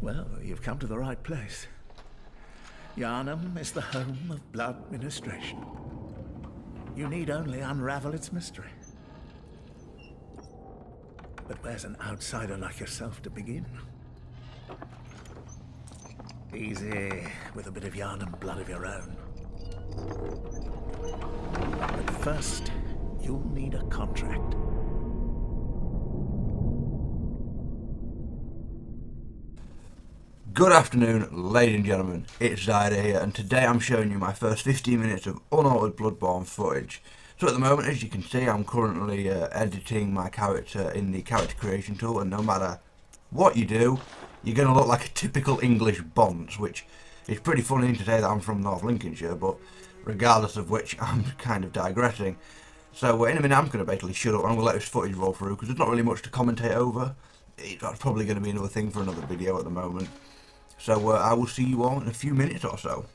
Well, you've come to the right place. Yharnam is the home of blood administration. You need only unravel its mystery. But where's an outsider like yourself to begin? Easy, with a bit of Yharnam blood of your own. But first, you'll need a contract. Good afternoon, ladies and gentlemen, it's Zyder here, and today I'm showing you my first 15 minutes of unaltered Bloodborne footage. So at the moment, as you can see, I'm currently editing my character in the character creation tool, and no matter what you do, you're going to look like a typical English bonce, which is pretty funny to say that I'm from North Lincolnshire, but regardless of which, I'm kind of digressing. So in a minute I'm going to basically shut up and I'm going to let this footage roll through, because there's not really much to commentate over. That's probably going to be another thing for another video at the moment. So I will see you all in a few minutes or so.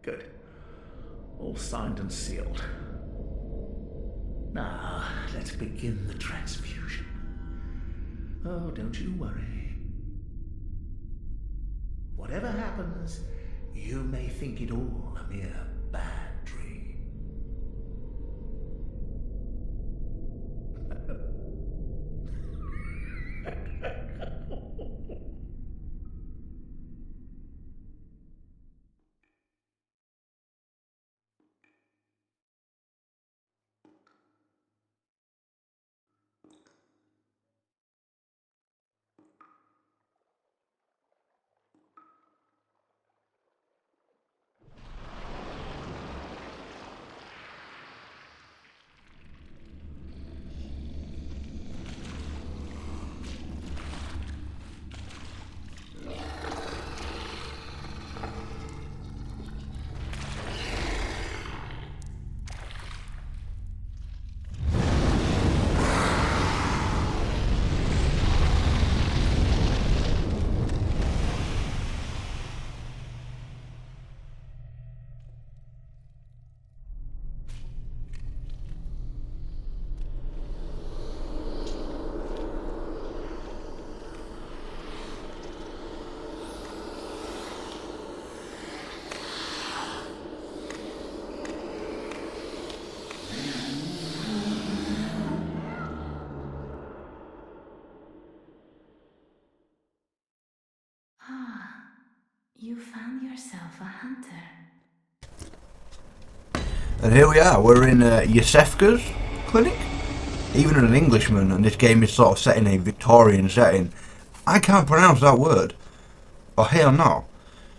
Good. All signed and sealed. Now, let's begin the transfusion. Oh, don't you worry. Whatever happens, you may think it all a mere bad dream. You found yourself a hunter. And here we are, we're in Yosefka's clinic. Even as an Englishman, and this game is sort of set in a Victorian setting, I can't pronounce that word. Or hell no.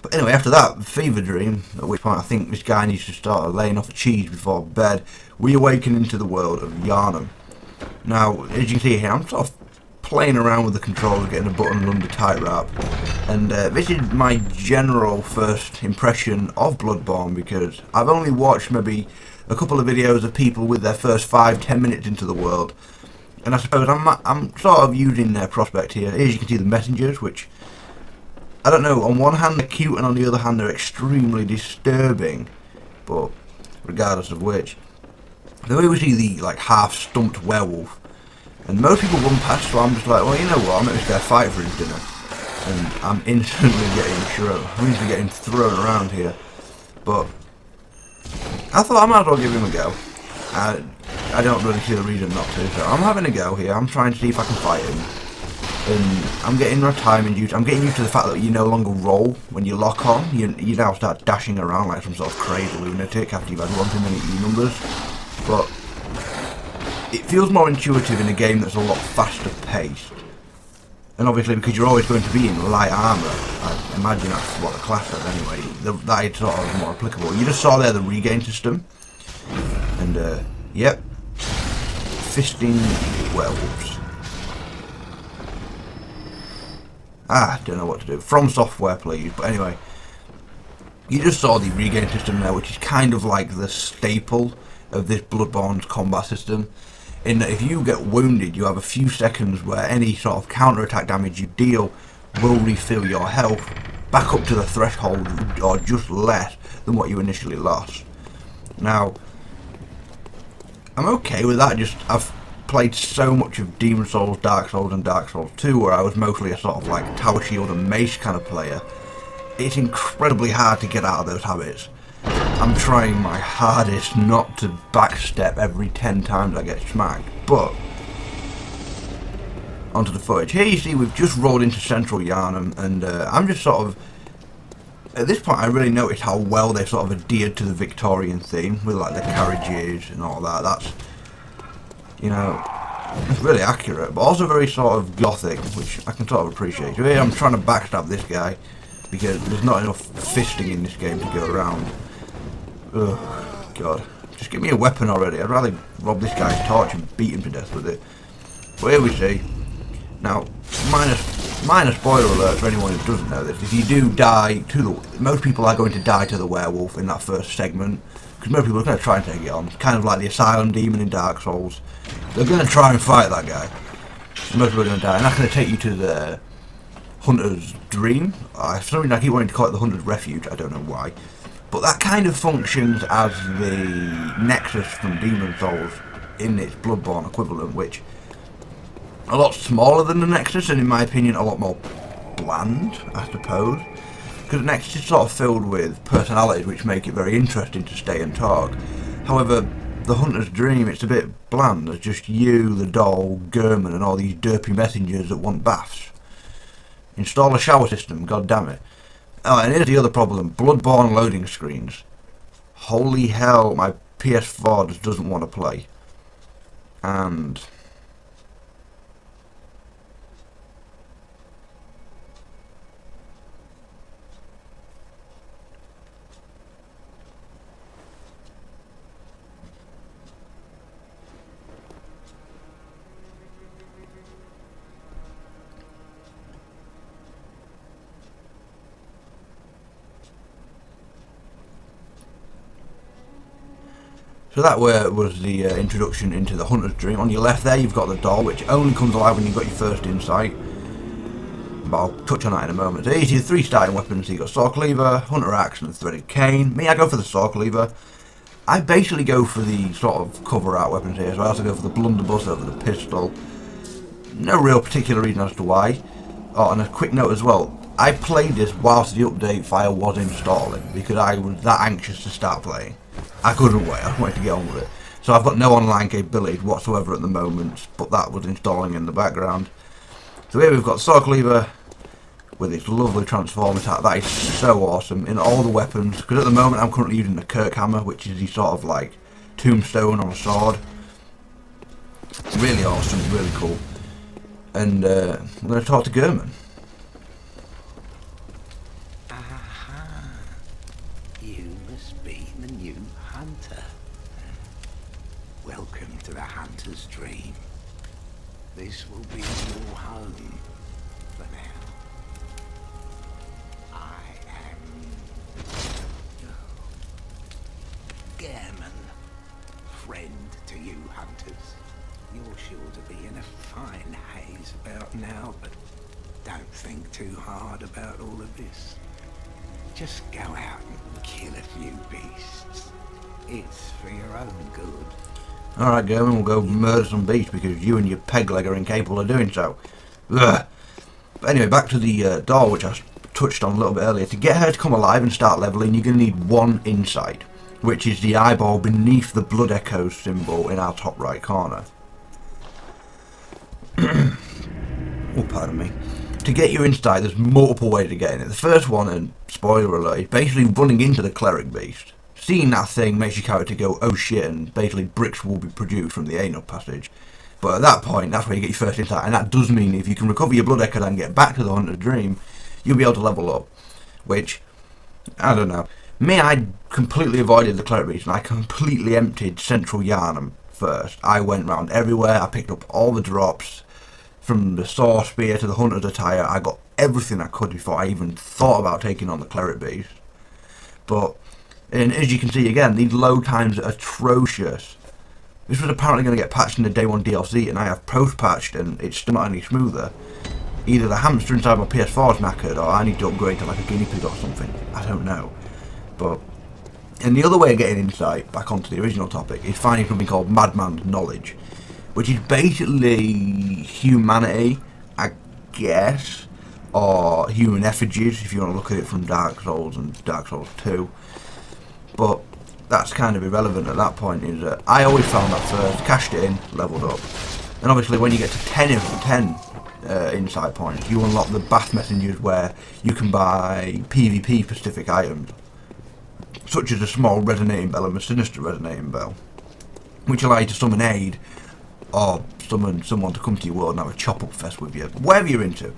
But anyway, after that fever dream, at which point I think this guy needs to start laying off the cheese before bed, we awaken into the world of Yharnam. Now, as you can see here, I'm sort of playing around with the controller, getting a button under tight wrap, and this is my general first impression of Bloodborne, because I've only watched maybe a couple of videos of people with their first 5-10 minutes into the world. And I suppose I'm sort of using their prospect here. Here you can see the messengers, which, I don't know, on one hand they're cute and on the other hand they're extremely disturbing. But regardless of which, the way we see the like half-stumped werewolf, and most people run past, so I'm just like, well, you know what, I'll make this guy fight for his dinner. And I'm instantly getting thrown around here. But I thought I might as well give him a go. I don't really see the reason not to, so I'm having a go here. I'm trying to see if I can fight him. And I'm getting my timing used. I'm getting used to the fact that you no longer roll when you lock on. You now start dashing around like some sort of crazy lunatic after you've had one too many E-numbers. But it feels more intuitive in a game that's a lot faster paced. And obviously because you're always going to be in light armour, I imagine that's what the class does anyway, that is sort of more applicable. You just saw there the regain system. And yep, fisting werewolves. Don't know what to do. From Software, please. But anyway, you just saw the regain system there, which is kind of like the staple of this Bloodborne's combat system. In that if you get wounded, you have a few seconds where any sort of counter-attack damage you deal will refill your health back up to the threshold or just less than what you initially lost. Now, I'm okay with that. Just I've played so much of Demon Souls, Dark Souls and Dark Souls 2 where I was mostly a sort of like Tower Shield and Mace kind of player. It's incredibly hard to get out of those habits. I'm trying my hardest not to backstep every 10 times I get smacked, but onto the footage. Here you see we've just rolled into Central Yharnam, and I'm just sort of, at this point I really noticed how well they've sort of adhered to the Victorian theme with like the carriages and all that. That's, you know, it's really accurate, but also very sort of gothic, which I can sort of appreciate. So here I'm trying to backstab this guy because there's not enough fisting in this game to go around. Ugh, God. Just give me a weapon already. I'd rather rob this guy's torch and beat him to death with it. But here we see. Now, minor spoiler alert for anyone who doesn't know this. If you do die to the... Most people are going to die to the werewolf in that first segment. Because most people are going to try and take it on. It's kind of like the Asylum Demon in Dark Souls. They're going to try and fight that guy. And most people are going to die. And that's going to take you to the Hunter's Dream. For some reason I keep wanting to call it the Hunter's Refuge. I don't know why. But that kind of functions as the Nexus from Demon Souls in its Bloodborne equivalent, which a lot smaller than the Nexus and in my opinion a lot more bland, I suppose. Because the Nexus is sort of filled with personalities which make it very interesting to stay and talk. However, the Hunter's Dream, it's a bit bland. There's just you, the doll, German and all these derpy messengers that want baths. Install a shower system, god damn it. Oh, and here's the other problem, Bloodborne loading screens. Holy hell, my PS4 just doesn't want to play. And... So that was the introduction into the Hunter's Dream. On your left there you've got the doll, which only comes alive when you've got your first insight. But I'll touch on that in a moment. So here's your 3 starting weapons. So you've got Saw Cleaver, Hunter Axe and Threaded Cane. Me, I go for the Saw Cleaver. I basically go for the sort of cover art weapons here. So I also go for the Blunderbuss over the pistol. No real particular reason as to why. Oh, and a quick note as well. I played this whilst the update file was installing because I was that anxious to start playing. I couldn't wait, I wanted to get on with it. So I've got no online capability whatsoever at the moment, but that was installing in the background. So here we've got Saw Cleaver with its lovely transform attack. That is so awesome in all the weapons, because at the moment I'm currently using the Kirk Hammer, which is the sort of like tombstone on a sword. Really awesome, really cool. And I'm going to talk to German. Welcome to the Hunter's Dream. This will be your home for now. I am German, fine haze about now, but don't think too hard about all of this. Just go out and kill a few beasts. It's for your own good. Alright, German, we'll go murder some beasts because you and your peg leg are incapable of doing so. Ugh. But anyway, back to the doll, which I touched on a little bit earlier. To get her to come alive and start leveling, you're going to need one insight, which is the eyeball beneath the blood echo symbol in our top right corner. Oh, pardon me. To get your insight, there's multiple ways of getting it. The first one, and spoiler alert, is basically running into the cleric beast. Seeing that thing makes your character go, oh shit, and basically bricks will be produced from the anal passage. But at that point, that's where you get your first insight, and that does mean if you can recover your blood echo and get back to the Hunter's Dream, you'll be able to level up. Which, I don't know. Me, I completely avoided the cleric beast, and I completely emptied Central Yharnam first. I went round everywhere, I picked up all the drops, from the sword spear to the hunter's attire. I got everything I could before I even thought about taking on the cleric beast. But, and as you can see again, these load times are atrocious. This was apparently going to get patched in the day 1 DLC, and I have post-patched and it's still not any smoother. Either the hamster inside my PS4 is knackered, or I need to upgrade to like a guinea pig or something. I don't know. But, and the other way of getting insight, back onto the original topic, is finding something called Madman's Knowledge, which is basically humanity, I guess, or human effigies, if you want to look at it from Dark Souls and Dark Souls 2. But that's kind of irrelevant at that point. Is that I always found that first, cashed it in, leveled up. And obviously when you get to 10 insight points, you unlock the Bath Messengers, where you can buy PvP specific items, such as a small resonating bell and a sinister resonating bell, which allow you to summon aid, or summon someone to come to your world and have a chop-up fest with you, whatever you're into.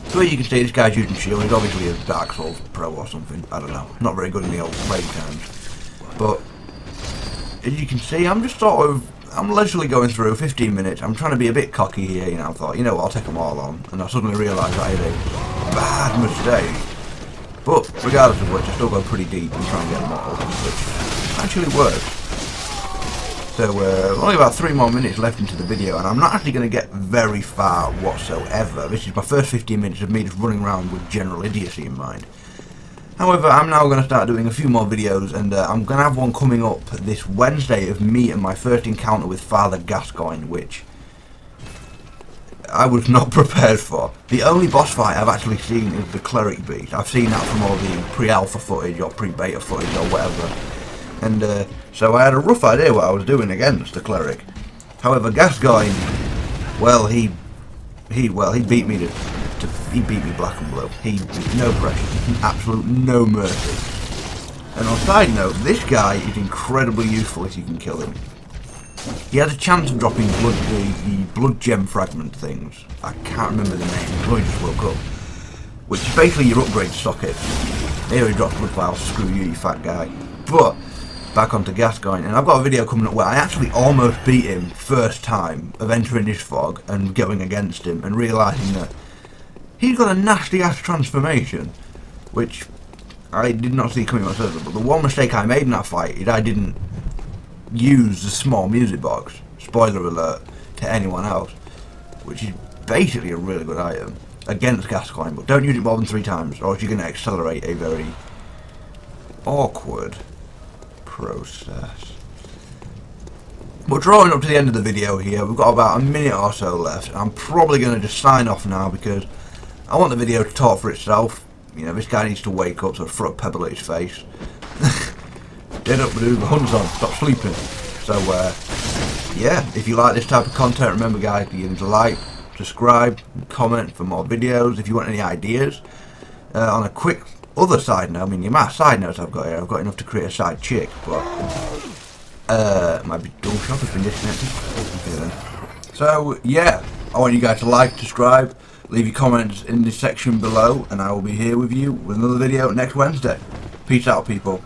So as you can see, this guy's using shield. He's obviously a Dark Souls pro or something, I don't know, not very good in the old raid times. But as you can see, I'm just sort of, I'm leisurely going through 15 minutes, I'm trying to be a bit cocky here, you know. I thought, you know what, I'll take them all on, and I suddenly realised that I had a bad mistake. But regardless of which, I still go pretty deep and try and get them all, which actually works. So only about 3 more minutes left into the video, and I'm not actually going to get very far whatsoever. This is my first 15 minutes of me just running around with general idiocy in mind. However, I'm now going to start doing a few more videos, and I'm going to have one coming up this Wednesday of me and my first encounter with Father Gascoigne, which I was not prepared for. The only boss fight I've actually seen is the cleric beast. I've seen that from all the pre-alpha footage or pre-beta footage or whatever. And so I had a rough idea what I was doing against the cleric. However, Gascoigne, well, he beat me he beat me black and blue. No pressure, absolute no mercy. And on a side note, this guy is incredibly useful if you can kill him. He has a chance of dropping the blood gem fragment things. I can't remember the name. I just woke up. Which is basically your upgrade socket. Here he drops blood vials. Screw you, you fat guy. But back onto Gascoigne, and I've got a video coming up where I actually almost beat him first time of entering his fog and going against him and realising that he's got a nasty ass transformation, which I did not see coming myself. But the one mistake I made in that fight is I didn't use the small music box, spoiler alert to anyone else, which is basically a really good item against Gascoigne, but don't use it more than 3 times or else you're going to accelerate a very awkward process. We're drawing up to the end of the video here. We've got about a minute or so left. I'm probably going to just sign off now because I want the video to talk for itself. You know, this guy needs to wake up, so I throw a pebble at his face. Get up, dude, the hunt's on, stop sleeping. So yeah, if you like this type of content, remember guys, you need to like, subscribe, comment for more videos. If you want any ideas, on a quick other side note, I mean the amount of side notes I've got here, I've got enough to create a side chick, but my dual shop has been disconnected. Okay, then. So yeah, I want you guys to like, subscribe, leave your comments in the section below, and I will be here with you with another video next Wednesday. Peace out, people.